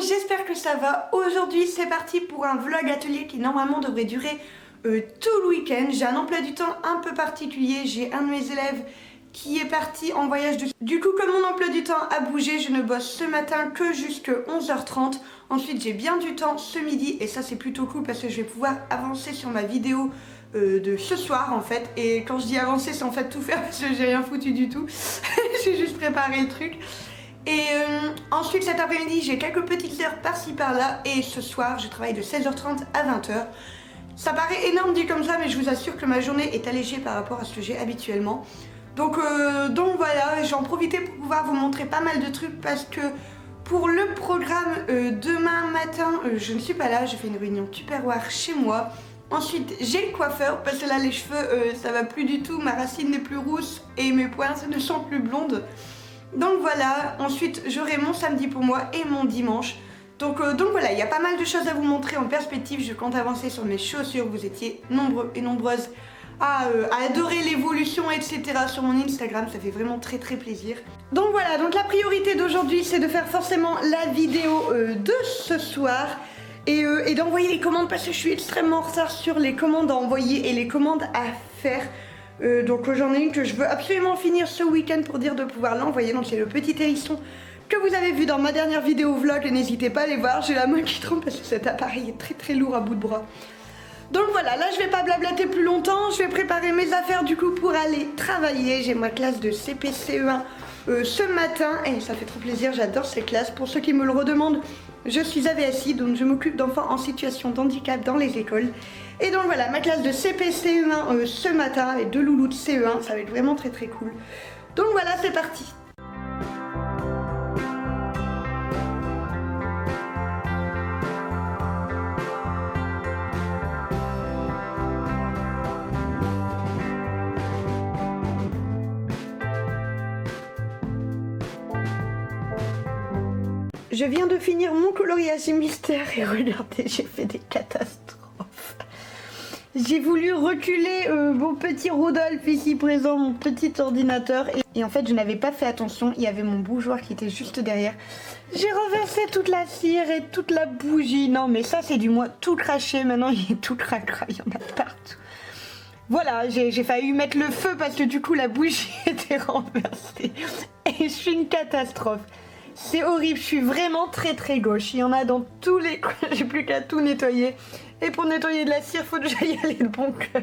j'espère que ça va. Aujourd'hui c'est parti pour un vlog atelier qui normalement devrait durer tout le week-end. J'ai un emploi du temps un peu particulier, j'ai un de mes élèves qui est parti en voyage du coup comme mon emploi du temps a bougé, je ne bosse ce matin que jusqu'à 11h30. Ensuite j'ai bien du temps ce midi et ça c'est plutôt cool parce que je vais pouvoir avancer sur ma vidéo de ce soir en fait. Et quand je dis avancer c'est en fait tout faire parce que j'ai rien foutu du tout. J'ai juste préparé le truc. Et ensuite cet après-midi j'ai quelques petites heures par-ci par-là et ce soir je travaille de 16h30 à 20h. Ça paraît énorme dit comme ça mais je vous assure que ma journée est allégée par rapport à ce que j'ai habituellement. Donc voilà, j'en profite pour pouvoir vous montrer pas mal de trucs parce que pour le programme demain matin je ne suis pas là, je fais une réunion Tupperware chez moi. Ensuite j'ai le coiffeur parce que là les cheveux ça va plus du tout, ma racine n'est plus rousse et mes pointes ne sont plus blondes. Donc voilà, ensuite j'aurai mon samedi pour moi et mon dimanche. Donc voilà, il y a pas mal de choses à vous montrer en perspective. Je compte avancer sur mes chaussures, vous étiez nombreux et nombreuses à adorer l'évolution etc. sur mon Instagram, ça fait vraiment très plaisir. Donc voilà, donc la priorité d'aujourd'hui c'est de faire forcément la vidéo de ce soir et d'envoyer les commandes parce que je suis extrêmement en retard sur les commandes à envoyer et les commandes à faire. Donc j'en ai une que je veux absolument finir ce week-end pour dire de pouvoir l'envoyer. Donc c'est le petit hérisson que vous avez vu dans ma dernière vidéo vlog et n'hésitez pas à aller voir, j'ai la main qui tremble parce que cet appareil est très lourd à bout de bras. Donc voilà, là je vais pas blablater plus longtemps, je vais préparer mes affaires du coup pour aller travailler. J'ai ma classe de CP-CE1 ce matin et ça fait trop plaisir, j'adore ces classes. Pour ceux qui me le redemandent, je suis AVSI, donc je m'occupe d'enfants en situation de handicap dans les écoles. Et donc voilà, ma classe de CP-CE1 ce matin avec deux loulous de CE1, ça va être vraiment très cool. Donc voilà, c'est parti. Je viens de finir mon coloriage mystère et regardez, j'ai fait des catastrophes. J'ai voulu reculer mon petit Rodolphe ici présent, mon petit ordinateur. Et en fait, je n'avais pas fait attention, il y avait mon bougeoir qui était juste derrière. J'ai renversé toute la cire et toute la bougie. Non mais ça c'est du moins tout craché, maintenant il est tout cracra, il y en a partout. Voilà, j'ai failli mettre le feu parce que du coup la bougie était renversée. Et je suis une catastrophe. C'est horrible, je suis vraiment très gauche. Il y en a dans tous les coins, j'ai plus qu'à tout nettoyer. Et pour nettoyer de la cire, faut que j'aille aller de bon cœur.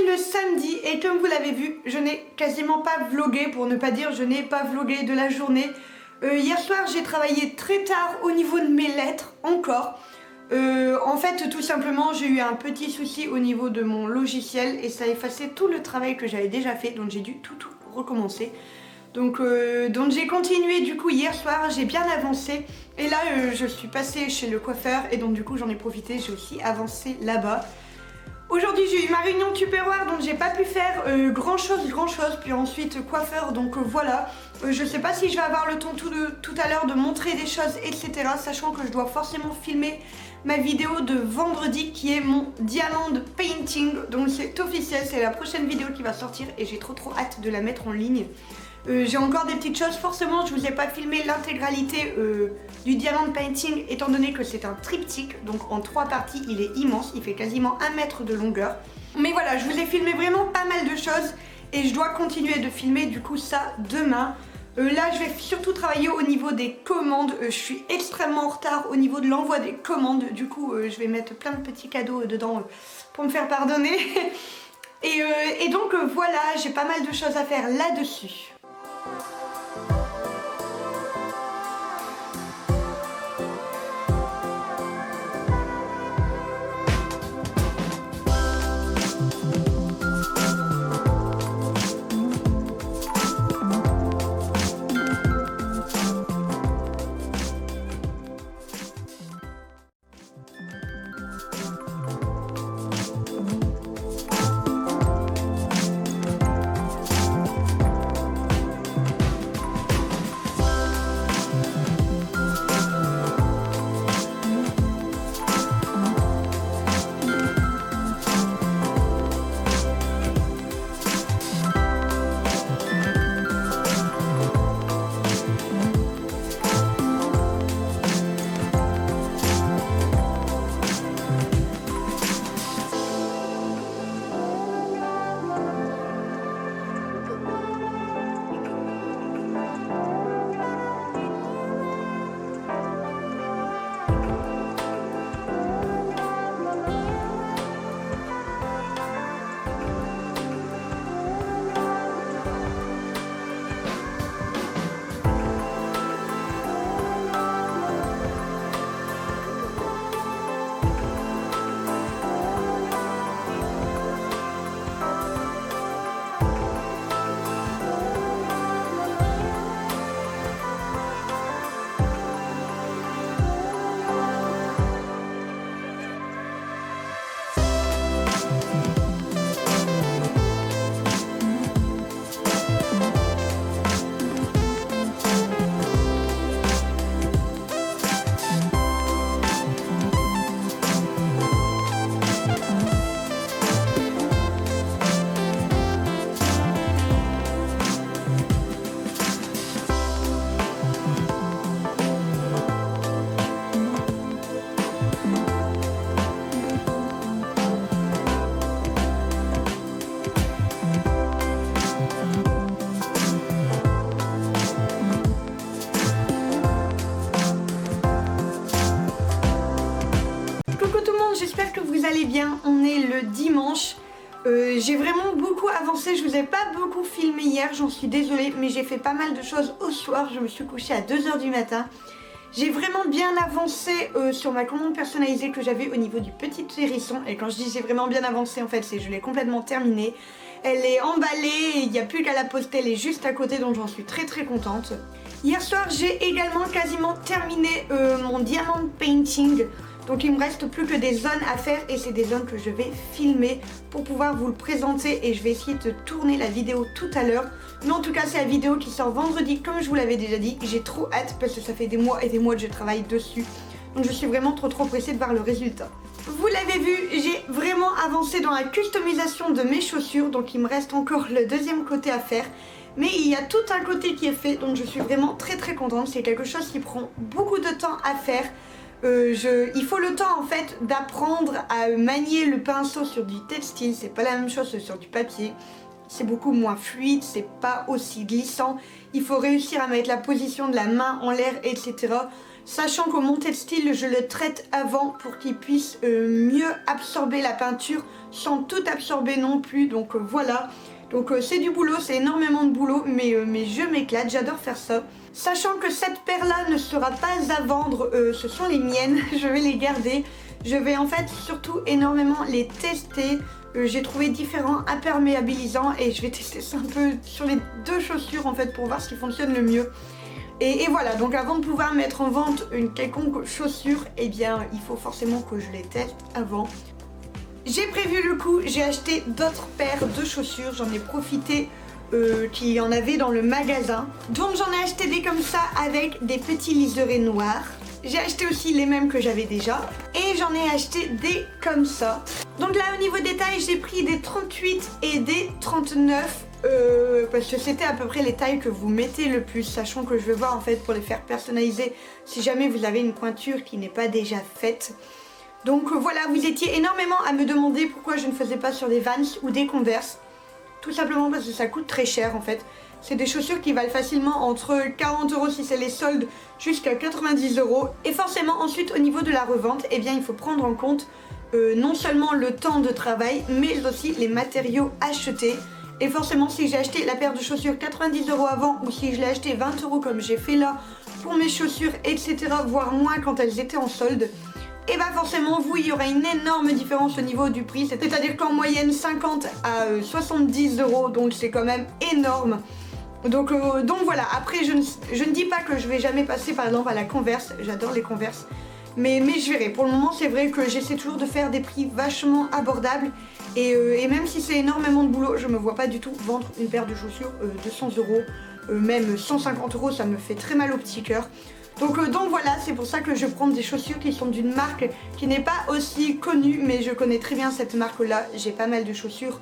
Le samedi et comme vous l'avez vu je n'ai quasiment pas vlogué, pour ne pas dire je n'ai pas vlogué de la journée. Hier soir j'ai travaillé très tard au niveau de mes lettres encore. En fait tout simplement j'ai eu un petit souci au niveau de mon logiciel et ça a effacé tout le travail que j'avais déjà fait, donc j'ai dû tout recommencer. Donc j'ai continué du coup hier soir, j'ai bien avancé et là je suis passée chez le coiffeur et donc du coup j'en ai profité, j'ai aussi avancé là-bas. Aujourd'hui j'ai eu ma réunion Tupperware donc j'ai pas pu faire grand chose, puis ensuite coiffeur donc voilà. Je sais pas si je vais avoir le temps tout à l'heure de montrer des choses etc. Sachant que je dois forcément filmer ma vidéo de vendredi qui est mon diamond painting. Donc c'est officiel, c'est la prochaine vidéo qui va sortir et j'ai trop hâte de la mettre en ligne. J'ai encore des petites choses, forcément je vous ai pas filmé l'intégralité du diamond painting étant donné que c'est un triptyque, donc en 3 parties, il est immense, il fait quasiment 1 mètre de longueur. Mais voilà, je vous ai filmé vraiment pas mal de choses et je dois continuer de filmer du coup ça demain. Là je vais surtout travailler au niveau des commandes, je suis extrêmement en retard au niveau de l'envoi des commandes, du coup je vais mettre plein de petits cadeaux dedans pour me faire pardonner. Et donc voilà, j'ai pas mal de choses à faire là-dessus. J'espère que vous allez bien, on est le dimanche. J'ai vraiment beaucoup avancé, je vous ai pas beaucoup filmé hier, j'en suis désolée, mais j'ai fait pas mal de choses au soir, je me suis couchée à 2 h du matin. J'ai vraiment bien avancé sur ma commande personnalisée que j'avais au niveau du petit hérisson, et quand je dis j'ai vraiment bien avancé, en fait c'est je l'ai complètement terminée. Elle est emballée, il n'y a plus qu'à la poster, elle est juste à côté, donc j'en suis très contente. Hier soir j'ai également quasiment terminé mon diamond painting. Donc il me reste plus que des zones à faire et c'est des zones que je vais filmer pour pouvoir vous le présenter et je vais essayer de tourner la vidéo tout à l'heure. Mais en tout cas c'est la vidéo qui sort vendredi comme je vous l'avais déjà dit. J'ai trop hâte parce que ça fait des mois et des mois que je travaille dessus. Donc je suis vraiment trop pressée de voir le résultat. Vous l'avez vu, j'ai vraiment avancé dans la customisation de mes chaussures. Donc il me reste encore le deuxième côté à faire. Mais il y a tout un côté qui est fait donc je suis vraiment très contente. C'est quelque chose qui prend beaucoup de temps à faire. Il faut le temps en fait d'apprendre à manier le pinceau sur du textile, c'est pas la même chose que sur du papier, c'est beaucoup moins fluide, c'est pas aussi glissant, il faut réussir à mettre la position de la main en l'air, etc. Sachant que mon textile je le traite avant pour qu'il puisse mieux absorber la peinture sans tout absorber non plus, donc voilà. Donc c'est du boulot, c'est énormément de boulot, mais je m'éclate, j'adore faire ça. Sachant que cette paire-là ne sera pas à vendre, ce sont les miennes, je vais les garder. Je vais en fait surtout énormément les tester. J'ai trouvé différents imperméabilisants et je vais tester ça un peu sur les deux chaussures en fait pour voir ce qui fonctionne le mieux. Et voilà, donc avant de pouvoir mettre en vente une quelconque chaussure, eh bien il faut forcément que je les teste avant. J'ai prévu le coup, j'ai acheté d'autres paires de chaussures, j'en ai profité qu'il y en avait dans le magasin. Donc j'en ai acheté des comme ça avec des petits liserés noirs. J'ai acheté aussi les mêmes que j'avais déjà. Et j'en ai acheté des comme ça. Donc là au niveau des tailles, j'ai pris des 38 et des 39. Parce que c'était à peu près les tailles que vous mettez le plus. Sachant que je vais voir en fait pour les faire personnaliser si jamais vous avez une pointure qui n'est pas déjà faite. Donc voilà, vous étiez énormément à me demander pourquoi je ne faisais pas sur des Vans ou des Converse. Tout simplement parce que ça coûte très cher en fait. C'est des chaussures qui valent facilement entre 40 € si c'est les soldes jusqu'à 90 €. Et forcément ensuite au niveau de la revente, eh bien il faut prendre en compte non seulement le temps de travail mais aussi les matériaux achetés. Et forcément si j'ai acheté la paire de chaussures 90 € avant ou si je l'ai acheté 20 € comme j'ai fait là pour mes chaussures etc, voire moins quand elles étaient en solde, et bah forcément vous il y aura une énorme différence au niveau du prix, c'est-à-dire qu'en moyenne 50 à 70 €, donc c'est quand même énorme. Donc voilà, après je ne dis pas que je vais jamais passer par exemple à la Converse, j'adore les Converse, mais je verrai. Pour le moment c'est vrai que j'essaie toujours de faire des prix vachement abordables et même si c'est énormément de boulot, je me vois pas du tout vendre une paire de chaussures 200 €, même 150 €, ça me fait très mal au petit cœur. Donc voilà, c'est pour ça que je prends des chaussures qui sont d'une marque qui n'est pas aussi connue, mais je connais très bien cette marque là, j'ai pas mal de chaussures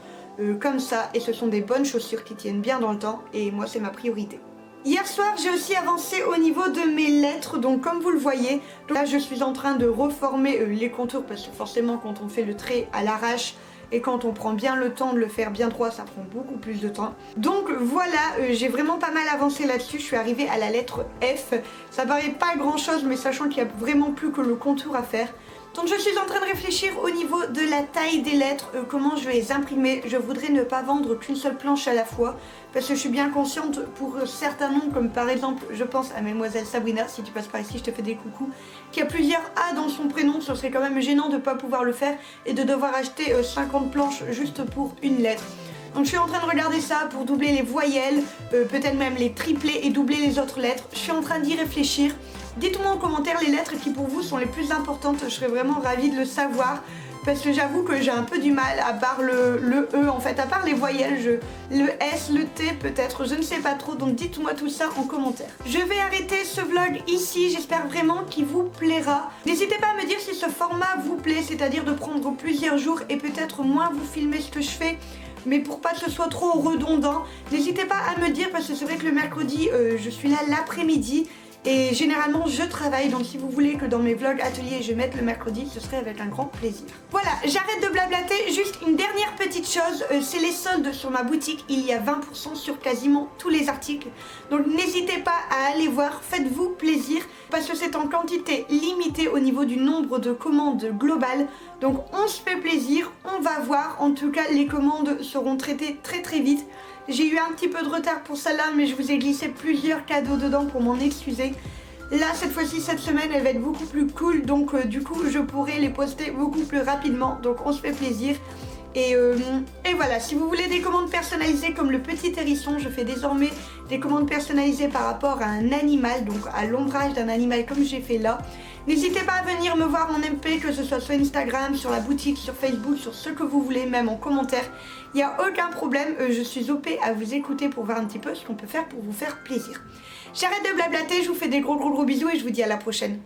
comme ça et ce sont des bonnes chaussures qui tiennent bien dans le temps et moi c'est ma priorité. Hier soir j'ai aussi avancé au niveau de mes lettres, donc comme vous le voyez, là je suis en train de reformer les contours parce que forcément quand on fait le trait à l'arrache et quand on prend bien le temps de le faire bien droit, ça prend beaucoup plus de temps. Donc voilà, j'ai vraiment pas mal avancé là-dessus, je suis arrivée à la lettre F. Ça paraît pas grand chose mais sachant qu'il y a vraiment plus que le contour à faire. Donc je suis en train de réfléchir au niveau de la taille des lettres, comment je vais les imprimer. Je voudrais ne pas vendre qu'une seule planche à la fois parce que je suis bien consciente pour certains noms, comme par exemple je pense à Mademoiselle Sabrina, si tu passes par ici je te fais des coucous, qui a plusieurs A dans son prénom, ce serait quand même gênant de ne pas pouvoir le faire et de devoir acheter 50 planches juste pour une lettre. Donc je suis en train de regarder ça pour doubler les voyelles, peut-être même les tripler et doubler les autres lettres. Je suis en train d'y réfléchir. Dites-moi en commentaire les lettres qui pour vous sont les plus importantes, je serais vraiment ravie de le savoir. Parce que j'avoue que j'ai un peu du mal, à part le E en fait, à part les voyelles, le S, le T peut-être, je ne sais pas trop, donc dites-moi tout ça en commentaire. Je vais arrêter ce vlog ici, j'espère vraiment qu'il vous plaira. N'hésitez pas à me dire si ce format vous plaît, c'est-à-dire de prendre plusieurs jours et peut-être moins vous filmer ce que je fais. Mais pour pas que ce soit trop redondant, n'hésitez pas à me dire parce que c'est vrai que le mercredi, je suis là l'après-midi. Et généralement je travaille, donc si vous voulez que dans mes vlogs ateliers je mette le mercredi, ce serait avec un grand plaisir. Voilà, j'arrête de blablater, juste une dernière petite chose, c'est les soldes sur ma boutique, il y a 20% sur quasiment tous les articles. Donc n'hésitez pas à aller voir, faites-vous plaisir, parce que c'est en quantité limitée au niveau du nombre de commandes globales. Donc on se fait plaisir, on va voir, en tout cas les commandes seront traitées très vite. J'ai eu un petit peu de retard pour celle-là, mais je vous ai glissé plusieurs cadeaux dedans pour m'en excuser. Là, cette fois-ci, cette semaine, elle va être beaucoup plus cool, donc du coup, je pourrai les poster beaucoup plus rapidement. Donc, on se fait plaisir. Et voilà, si vous voulez des commandes personnalisées comme le petit hérisson, je fais désormais des commandes personnalisées par rapport à un animal, donc à l'ombrage d'un animal comme j'ai fait là. N'hésitez pas à venir me voir en MP, que ce soit sur Instagram, sur la boutique, sur Facebook, sur ce que vous voulez, même en commentaire. Il n'y a aucun problème, je suis OP à vous écouter pour voir un petit peu ce qu'on peut faire pour vous faire plaisir. J'arrête de blablater, je vous fais des gros bisous et je vous dis à la prochaine.